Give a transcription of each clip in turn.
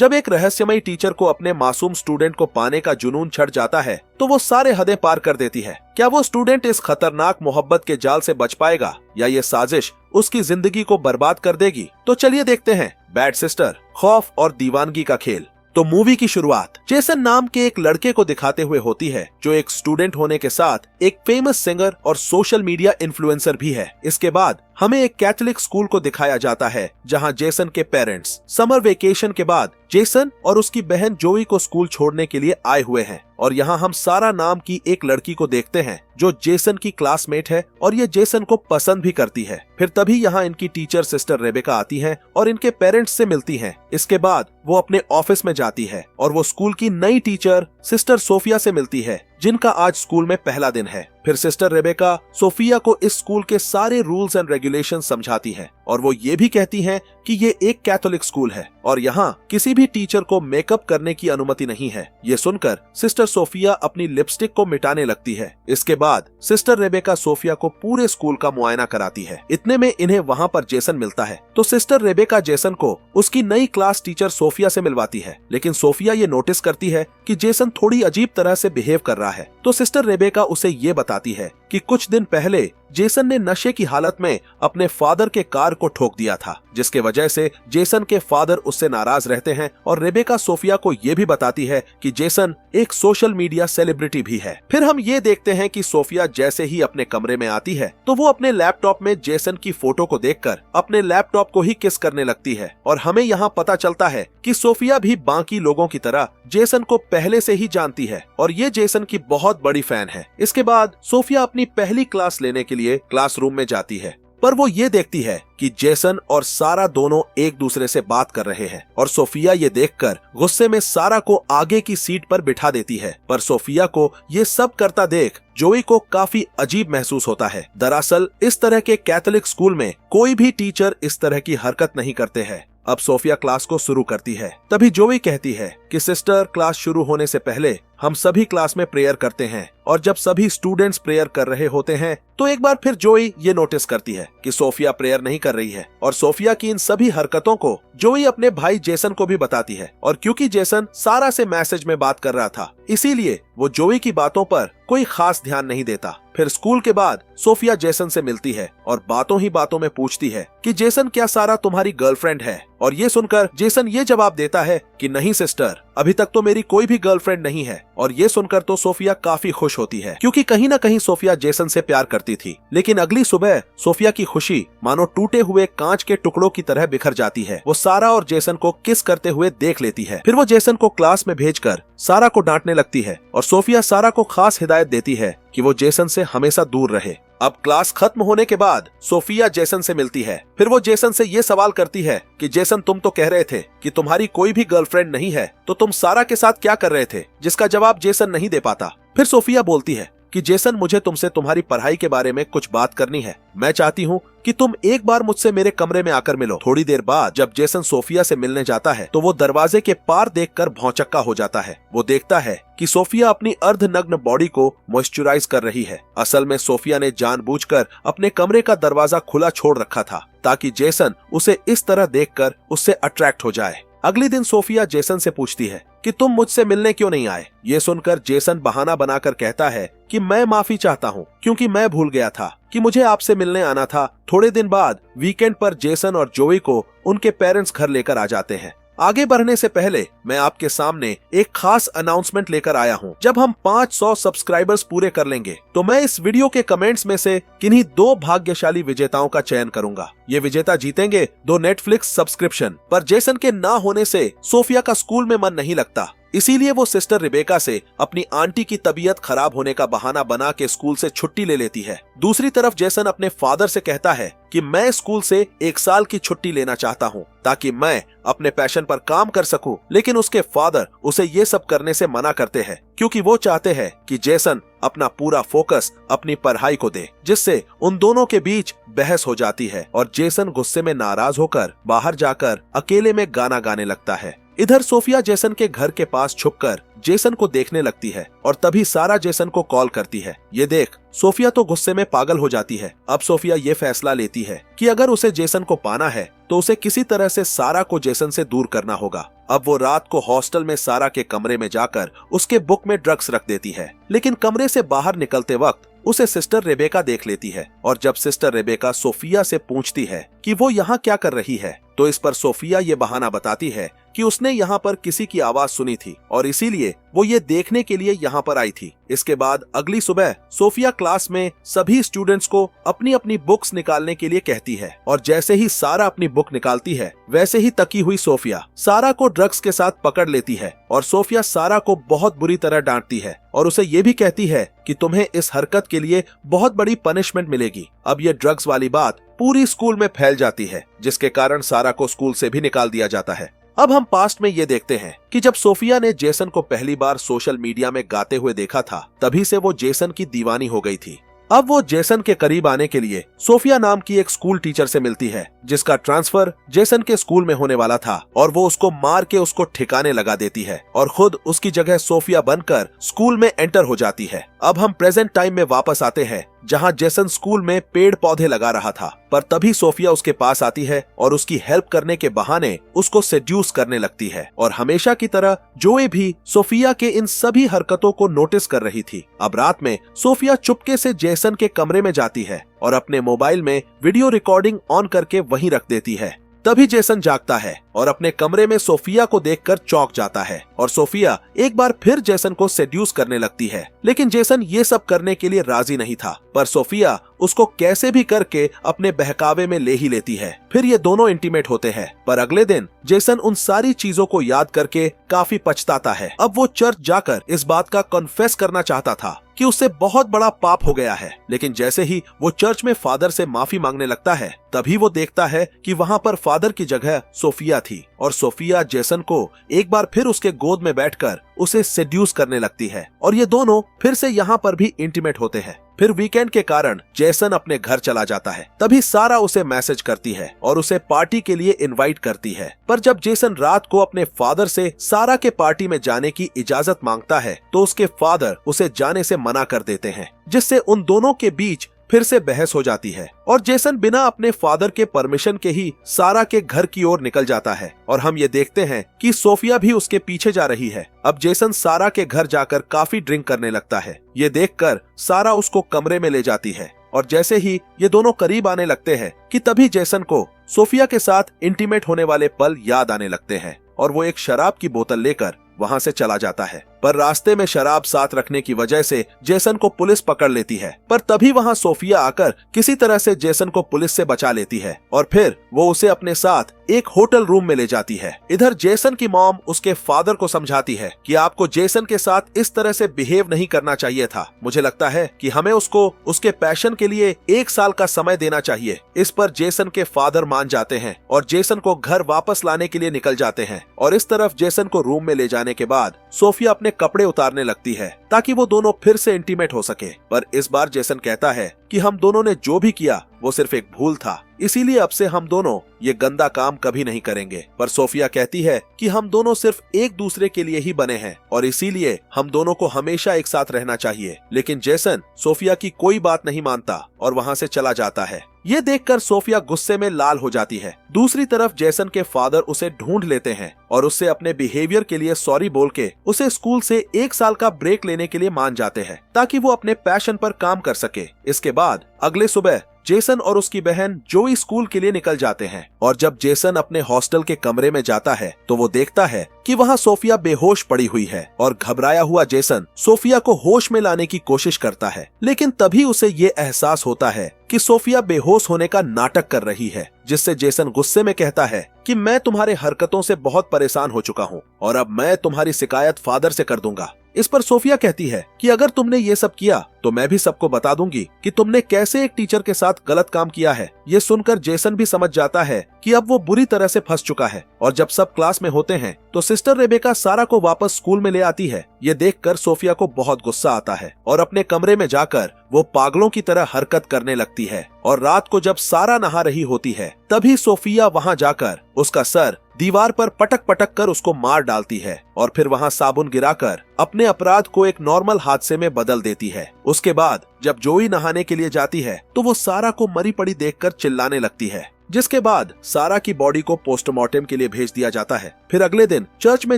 जब एक रहस्यमयी टीचर को अपने मासूम स्टूडेंट को पाने का जुनून चढ़ जाता है तो वो सारे हदें पार कर देती है। क्या वो स्टूडेंट इस खतरनाक मोहब्बत के जाल से बच पाएगा या ये साजिश उसकी जिंदगी को बर्बाद कर देगी? तो चलिए देखते हैं बैड सिस्टर, खौफ और दीवानगी का खेल। तो मूवी की शुरुआत जेसन नाम के एक लड़के को दिखाते हुए होती है, जो एक स्टूडेंट होने के साथ एक फेमस सिंगर और सोशल मीडिया इन्फ्लुएंसर भी है। इसके बाद हमें एक कैथोलिक स्कूल को दिखाया जाता है, जहां जेसन के पेरेंट्स समर वेकेशन के बाद जेसन और उसकी बहन जोई को स्कूल छोड़ने के लिए आए हुए हैं। और यहाँ हम सारा नाम की एक लड़की को देखते हैं, जो जेसन की क्लासमेट है और ये जेसन को पसंद भी करती है। फिर तभी यहाँ इनकी टीचर सिस्टर रेबेका आती है और इनके पेरेंट्स से मिलती हैं। इसके बाद वो अपने ऑफिस में जाती है और वो स्कूल की नई टीचर सिस्टर सोफिया से मिलती है, जिनका आज स्कूल में पहला दिन है। फिर सिस्टर रेबेका सोफिया को इस स्कूल के सारे रूल्स एंड रेगुलेशन समझाती है और वो ये भी कहती हैं कि ये एक कैथोलिक स्कूल है और यहाँ किसी भी टीचर को मेकअप करने की अनुमति नहीं है। ये सुनकर सिस्टर सोफिया अपनी लिपस्टिक को मिटाने लगती है। इसके बाद सिस्टर रेबेका सोफिया को पूरे स्कूल का मुआयना कराती है। इतने में इन्हें वहाँ पर जेसन मिलता है, तो सिस्टर रेबेका जेसन को उसकी नई क्लास टीचर सोफिया से मिलवाती है। लेकिन सोफिया ये नोटिस करती है कि जेसन थोड़ी अजीब तरह से बिहेव कर रहा है, तो सिस्टर रेबेका उसे ये बताती है कि कुछ दिन पहले जेसन ने नशे की हालत में अपने फादर के कार को ठोक दिया था, जिसके वजह से जेसन के फादर उससे नाराज रहते हैं। और रेबेका सोफिया को ये भी बताती है कि जेसन एक सोशल मीडिया सेलिब्रिटी भी है। फिर हम ये देखते हैं कि सोफिया जैसे ही अपने कमरे में आती है तो वो अपने लैपटॉप में जेसन की फोटो को देखकर अपने लैपटॉप को ही किस करने लगती है। और हमें यहाँ पता चलता है कि सोफिया भी बाकी लोगों की तरह जेसन को पहले से ही जानती है और ये जेसन की बहुत बड़ी फैन है। इसके बाद सोफिया अपनी पहली क्लास लेने के लिए क्लासरूम में जाती है, पर वो ये देखती है कि जेसन और सारा दोनों एक दूसरे से बात कर रहे हैं और सोफिया ये देखकर गुस्से में सारा को आगे की सीट पर बिठा देती है। पर सोफिया को ये सब करता देख जोई को काफी अजीब महसूस होता है। दरअसल इस तरह के कैथोलिक स्कूल में कोई भी टीचर इस तरह की हरकत नहीं करते हैं। अब सोफिया क्लास को शुरू करती है। तभी जोई कहती है कि सिस्टर, क्लास शुरू होने से पहले हम सभी क्लास में प्रेयर करते हैं। और जब सभी स्टूडेंट्स प्रेयर कर रहे होते हैं तो एक बार फिर जोई ये नोटिस करती है कि सोफिया प्रेयर नहीं कर रही है। और सोफिया की इन सभी हरकतों को जोई अपने भाई जेसन को भी बताती है। और क्योंकि जेसन सारा से मैसेज में बात कर रहा था, इसीलिए वो जोई की बातों पर कोई खास ध्यान नहीं देता। फिर स्कूल के बाद सोफिया जेसन से मिलती है और बातों ही बातों में पूछती है कि जेसन, क्या सारा तुम्हारी गर्लफ्रेंड है? और ये सुनकर जेसन ये जवाब देता है कि नहीं सिस्टर, अभी तक तो मेरी कोई भी गर्लफ्रेंड नहीं है। और ये सुनकर तो सोफिया काफी खुश होती है, क्योंकि कहीं ना कहीं सोफिया जेसन से प्यार करती थी। लेकिन अगली सुबह सोफिया की खुशी मानो टूटे हुए कांच के टुकड़ों की तरह बिखर जाती है। वो सारा और जेसन को किस करते हुए देख लेती है। फिर वो जेसन को क्लास में भेजकर सारा को डांटने लगती है और सोफिया सारा को खास हिदायत देती है कि वो जेसन से हमेशा दूर रहे। अब क्लास खत्म होने के बाद सोफिया जेसन से मिलती है। फिर वो जेसन से ये सवाल करती है कि जेसन, तुम तो कह रहे थे कि तुम्हारी कोई भी गर्लफ्रेंड नहीं है, तो तुम सारा के साथ क्या कर रहे थे? जिसका जवाब जेसन नहीं दे पाता। फिर सोफिया बोलती है कि जेसन, मुझे तुमसे तुम्हारी पढ़ाई के बारे में कुछ बात करनी है। मैं चाहती हूँ कि तुम एक बार मुझसे मेरे कमरे में आकर मिलो। थोड़ी देर बाद जब जेसन सोफिया से मिलने जाता है तो वो दरवाजे के पार देखकर भौंचक्का हो जाता है। वो देखता है कि सोफिया अपनी अर्धनग्न बॉडी को मॉइस्चराइज कर रही है। असल में सोफिया ने जानबूझकर अपने कमरे का दरवाजा खुला छोड़ रखा था, ताकि जेसन उसे इस तरह देखकर उससे अट्रैक्ट हो जाए। अगले दिन सोफिया जेसन से पूछती है कि तुम मुझसे मिलने क्यों नहीं आए? ये सुनकर जेसन बहाना बनाकर कहता है कि मैं माफी चाहता हूँ, क्योंकि मैं भूल गया था कि मुझे आपसे मिलने आना था। थोड़े दिन बाद वीकेंड पर जेसन और जोई को उनके पेरेंट्स घर लेकर आ जाते हैं। आगे बढ़ने से पहले मैं आपके सामने एक खास अनाउंसमेंट लेकर आया हूं। जब हम 500 सब्सक्राइबर्स पूरे कर लेंगे तो मैं इस वीडियो के कमेंट्स में से किन्हीं 2 भाग्यशाली विजेताओं का चयन करूंगा। ये विजेता जीतेंगे 2 नेटफ्लिक्स सब्सक्रिप्शन। पर जेसन के ना होने से सोफिया का स्कूल में मन नहीं लगता, इसीलिए वो सिस्टर रिबेका से अपनी आंटी की तबीयत खराब होने का बहाना बना के स्कूल से छुट्टी ले लेती है। दूसरी तरफ जेसन अपने फादर से कहता है कि मैं स्कूल से 1 साल की छुट्टी लेना चाहता हूँ, ताकि मैं अपने पैशन पर काम कर सकूं। लेकिन उसके फादर उसे ये सब करने से मना करते हैं, क्योंकि वो चाहते हैं कि जेसन अपना पूरा फोकस अपनी पढ़ाई को दे, जिससे उन दोनों के बीच बहस हो जाती है और जेसन गुस्से में नाराज होकर बाहर जाकर अकेले में गाना गाने लगता है। इधर सोफिया जेसन के घर के पास छुपकर जेसन को देखने लगती है और तभी सारा जेसन को कॉल करती है। ये देख सोफिया तो गुस्से में पागल हो जाती है। अब सोफिया ये फैसला लेती है कि अगर उसे जेसन को पाना है तो उसे किसी तरह से सारा को जेसन से दूर करना होगा। अब वो रात को हॉस्टल में सारा के कमरे में जाकर उसके बुक में ड्रग्स रख देती है, लेकिन कमरे से बाहर निकलते वक्त उसे सिस्टर रेबेका देख लेती है और जब सिस्टर रेबेका सोफिया से पूछती है कि वो यहाँ क्या कर रही है तो इस पर सोफिया ये बहाना बताती है कि उसने यहाँ पर किसी की आवाज सुनी थी और इसीलिए वो ये देखने के लिए यहाँ पर आई थी। इसके बाद अगली सुबह सोफिया क्लास में सभी स्टूडेंट्स को अपनी अपनी बुक्स निकालने के लिए कहती है और जैसे ही सारा अपनी बुक निकालती है वैसे ही तकी हुई सोफिया सारा को ड्रग्स के साथ पकड़ लेती है और सोफिया सारा को बहुत बुरी तरह डांटती है और उसे ये भी कहती है कि तुम्हें इस हरकत के लिए बहुत बड़ी पनिशमेंट मिलेगी। अब ये ड्रग्स वाली बात पूरी स्कूल में फैल जाती है जिसके कारण सारा को स्कूल से भी निकाल दिया जाता है। अब हम पास्ट में ये देखते हैं कि जब सोफिया ने जेसन को पहली बार सोशल मीडिया में गाते हुए देखा था तभी से वो जेसन की दीवानी हो गई थी। अब वो जेसन के करीब आने के लिए सोफिया नाम की एक स्कूल टीचर से मिलती है जिसका ट्रांसफर जेसन के स्कूल में होने वाला था और वो उसको मार के उसको ठिकाने लगा देती है और खुद उसकी जगह सोफिया बनकर स्कूल में एंटर हो जाती है। अब हम प्रेजेंट टाइम में वापस आते हैं जहां जेसन स्कूल में पेड़ पौधे लगा रहा था, पर तभी सोफिया उसके पास आती है और उसकी हेल्प करने के बहाने उसको सेड्यूस करने लगती है और हमेशा की तरह जोए भी सोफिया के इन सभी हरकतों को नोटिस कर रही थी। अब रात में सोफिया चुपके से जेसन के कमरे में जाती है और अपने मोबाइल में वीडियो रिकॉर्डिंग ऑन करके वहीं रख देती है। तभी जेसन जागता है और अपने कमरे में सोफिया को देखकर चौंक जाता है और सोफिया एक बार फिर जेसन को सेड्यूस करने लगती है, लेकिन जेसन ये सब करने के लिए राजी नहीं था, पर सोफिया उसको कैसे भी करके अपने बहकावे में ले ही लेती है। फिर ये दोनों इंटीमेट होते हैं, पर अगले दिन जेसन उन सारी चीजों को याद करके काफी पछताता है। अब वो चर्च जाकर इस बात का कन्फेस करना चाहता था कि उससे बहुत बड़ा पाप हो गया है, लेकिन जैसे ही वो चर्च में फादर से माफी मांगने लगता है तभी वो देखता है कि वहाँ पर फादर की जगह सोफिया थी और सोफिया जेसन को एक बार फिर उसके गोद में बैठकर उसे सेड्यूस करने लगती है और ये दोनों फिर से यहाँ पर भी इंटीमेट होते हैं। फिर वीकेंड के कारण जेसन अपने घर चला जाता है। तभी सारा उसे मैसेज करती है और उसे पार्टी के लिए इनवाइट करती है, पर जब जेसन रात को अपने फादर से सारा के पार्टी में जाने की इजाजत मांगता है तो उसके फादर उसे जाने से मना कर देते हैं, जिससे उन दोनों के बीच फिर से बहस हो जाती है और जेसन बिना अपने फादर के परमिशन के ही सारा के घर की ओर निकल जाता है और हम ये देखते हैं कि सोफिया भी उसके पीछे जा रही है। अब जेसन सारा के घर जाकर काफी ड्रिंक करने लगता है। ये देखकर सारा उसको कमरे में ले जाती है और जैसे ही ये दोनों करीब आने लगते हैं कि तभी जेसन को सोफिया के साथ इंटीमेट होने वाले पल याद आने लगते हैं और वो एक शराब की बोतल लेकर वहां से चला जाता है, पर रास्ते में शराब साथ रखने की वजह से जेसन को पुलिस पकड़ लेती है। पर तभी वहां सोफिया आकर किसी तरह से जेसन को पुलिस से बचा लेती है और फिर वो उसे अपने साथ एक होटल रूम में ले जाती है। इधर जेसन की मॉम उसके फादर को समझाती है कि आपको जेसन के साथ इस तरह से बिहेव नहीं करना चाहिए था। मुझे लगता है कि हमें उसको उसके पैशन के लिए 1 साल का समय देना चाहिए। इस पर जेसन के फादर मान जाते हैं और जेसन को घर वापस लाने के लिए निकल जाते हैं और इस तरफ जेसन को रूम में ले जाने के बाद सोफिया अपने कपड़े उतारने लगती है ताकि वो दोनों फिर से इंटीमेट हो सके। पर इस बार जेसन कहता है कि हम दोनों ने जो भी किया वो सिर्फ एक भूल था, इसीलिए अब से हम दोनों ये गंदा काम कभी नहीं करेंगे। पर सोफिया कहती है कि हम दोनों सिर्फ एक दूसरे के लिए ही बने हैं और इसीलिए हम दोनों को हमेशा एक साथ रहना चाहिए। लेकिन जेसन सोफिया की कोई बात नहीं मानता और वहाँ से चला जाता है। ये देखकर सोफिया गुस्से में लाल हो जाती है। दूसरी तरफ जेसन के फादर उसे ढूंढ लेते हैं और उससे अपने बिहेवियर के लिए सॉरी बोल के उसे स्कूल से 1 साल का ब्रेक लेने के लिए मान जाते हैं ताकि वो अपने पैशन पर काम कर सके। इसके बाद अगले सुबह जेसन और उसकी बहन जोई स्कूल के लिए निकल जाते हैं और जब जेसन अपने हॉस्टल के कमरे में जाता है तो वो देखता है कि वहाँ सोफिया बेहोश पड़ी हुई है और घबराया हुआ जेसन सोफिया को होश में लाने की कोशिश करता है, लेकिन तभी उसे ये एहसास होता है कि सोफिया बेहोश होने का नाटक कर रही है, जिससे जेसन गुस्से में कहता है कि मैं तुम्हारे हरकतों से बहुत परेशान हो चुका हूँ और अब मैं तुम्हारी शिकायत फादर से कर दूंगा। इस पर सोफिया कहती है कि अगर तुमने ये सब किया तो मैं भी सबको बता दूंगी कि तुमने कैसे एक टीचर के साथ गलत काम किया है। ये सुनकर जेसन भी समझ जाता है कि अब वो बुरी तरह से फंस चुका है। और जब सब क्लास में होते हैं तो सिस्टर रेबेका सारा को वापस स्कूल में ले आती है। ये देखकर सोफिया को बहुत गुस्सा आता है और अपने कमरे में जाकर वो पागलों की तरह हरकत करने लगती है। और रात को जब सारा नहा रही होती है तभी सोफिया वहां जाकर उसका सर दीवार पर पटक पटक कर उसको मार डालती है और फिर वहां साबुन गिराकर अपने अपराध को एक नॉर्मल हादसे में बदल देती है। उसके बाद जब जोई नहाने के लिए जाती है तो वो सारा को मरी पड़ी देखकर चिल्लाने लगती है, जिसके बाद सारा की बॉडी को पोस्टमार्टम के लिए भेज दिया जाता है। फिर अगले दिन चर्च में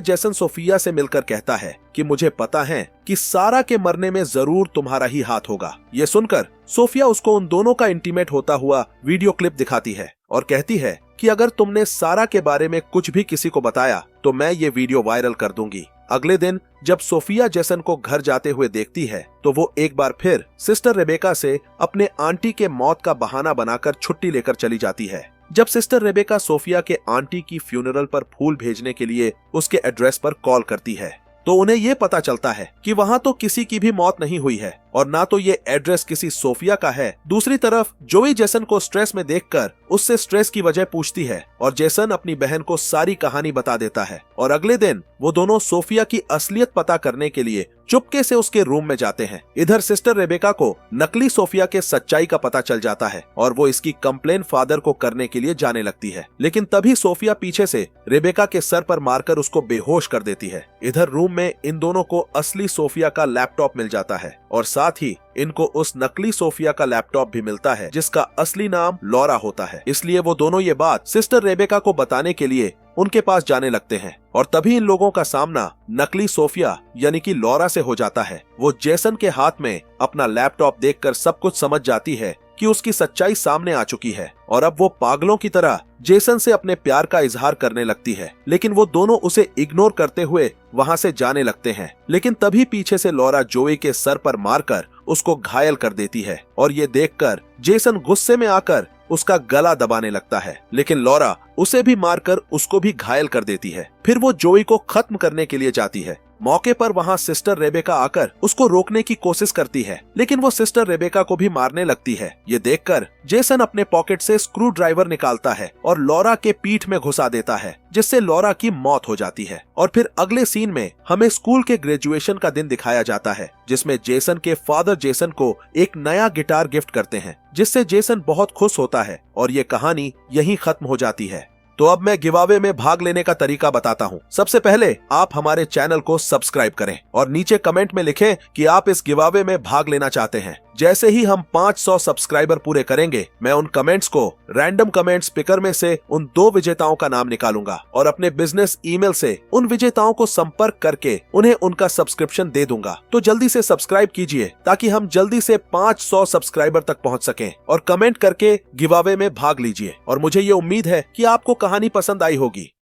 जेसन सोफिया से मिलकर कहता है कि मुझे पता है कि सारा के मरने में जरूर तुम्हारा ही हाथ होगा। ये सुनकर सोफिया उसको उन दोनों का इंटीमेट होता हुआ वीडियो क्लिप दिखाती है और कहती है कि अगर तुमने सारा के बारे में कुछ भी किसी को बताया तो मैं ये वीडियो वायरल कर दूंगी। अगले दिन जब सोफिया जेसन को घर जाते हुए देखती है तो वो एक बार फिर सिस्टर रेबेका से अपने आंटी के मौत का बहाना बनाकर छुट्टी लेकर चली जाती है। जब सिस्टर रेबेका सोफिया के आंटी की फ्यूनरल पर फूल भेजने के लिए उसके एड्रेस पर कॉल करती है तो उन्हें ये पता चलता है कि वहाँ तो किसी की भी मौत नहीं हुई है और ना तो ये एड्रेस किसी सोफिया का है। दूसरी तरफ जोई जेसन को स्ट्रेस में देखकर उससे स्ट्रेस की वजह पूछती है और जेसन अपनी बहन को सारी कहानी बता देता है। और अगले दिन वो दोनों सोफिया की असलियत पता करने के लिए चुपके से उसके रूम में जाते हैं। इधर सिस्टर रेबेका को नकली सोफिया के सच्चाई का पता चल जाता है और वो इसकी कंप्लेन फादर को करने के लिए जाने लगती है। लेकिन तभी सोफिया पीछे से रेबेका के सर पर मारकर उसको बेहोश कर देती है। इधर रूम में इन दोनों को असली सोफिया का लैपटॉप मिल जाता है और साथ ही इनको उस नकली सोफिया का लैपटॉप भी मिलता है जिसका असली नाम लॉरा होता है। इसलिए वो दोनों ये बात सिस्टर रेबेका को बताने के लिए उनके पास जाने लगते हैं और तभी इन लोगों का सामना नकली सोफिया यानी कि लॉरा से हो जाता है। वो जेसन के हाथ में अपना लैपटॉप देखकर सब कुछ समझ जाती है कि उसकी सच्चाई सामने आ चुकी है और अब वो पागलों की तरह जेसन से अपने प्यार का इजहार करने लगती है। लेकिन वो दोनों उसे इग्नोर करते हुए वहां से जाने लगते हैं। लेकिन तभी पीछे से लॉरा जोई के सर पर मारकर उसको घायल कर देती है और ये देखकर जेसन गुस्से में आकर उसका गला दबाने लगता है। लेकिन लॉरा उसे भी मारकर उसको भी घायल कर देती है। फिर वो जोई को खत्म करने के लिए जाती है। मौके पर वहां सिस्टर रेबेका आकर उसको रोकने की कोशिश करती है लेकिन वो सिस्टर रेबेका को भी मारने लगती है। ये देखकर जेसन अपने पॉकेट से स्क्रू ड्राइवर निकालता है और लॉरा के पीठ में घुसा देता है जिससे लॉरा की मौत हो जाती है। और फिर अगले सीन में हमें स्कूल के ग्रेजुएशन का दिन दिखाया जाता है जिसमें जेसन के फादर जेसन को एक नया गिटार गिफ्ट करते हैं जिससे जेसन बहुत खुश होता है और ये कहानी यहीं खत्म हो जाती है। तो अब मैं गिवअवे में भाग लेने का तरीका बताता हूँ। सबसे पहले आप हमारे चैनल को सब्सक्राइब करें और नीचे कमेंट में लिखें कि आप इस गिवअवे में भाग लेना चाहते हैं। जैसे ही हम 500 सब्सक्राइबर पूरे करेंगे मैं उन कमेंट्स को रैंडम कमेंट्स पिकर में से उन 2 विजेताओं का नाम निकालूंगा और अपने बिजनेस ईमेल से उन विजेताओं को संपर्क करके उन्हें उनका सब्सक्रिप्शन दे दूंगा। तो जल्दी से सब्सक्राइब कीजिए ताकि हम जल्दी से 500 सब्सक्राइबर तक पहुंच सकें और कमेंट करके गिवअवे में भाग लीजिए। और मुझे ये उम्मीद है कि आपको कहानी पसंद आई होगी।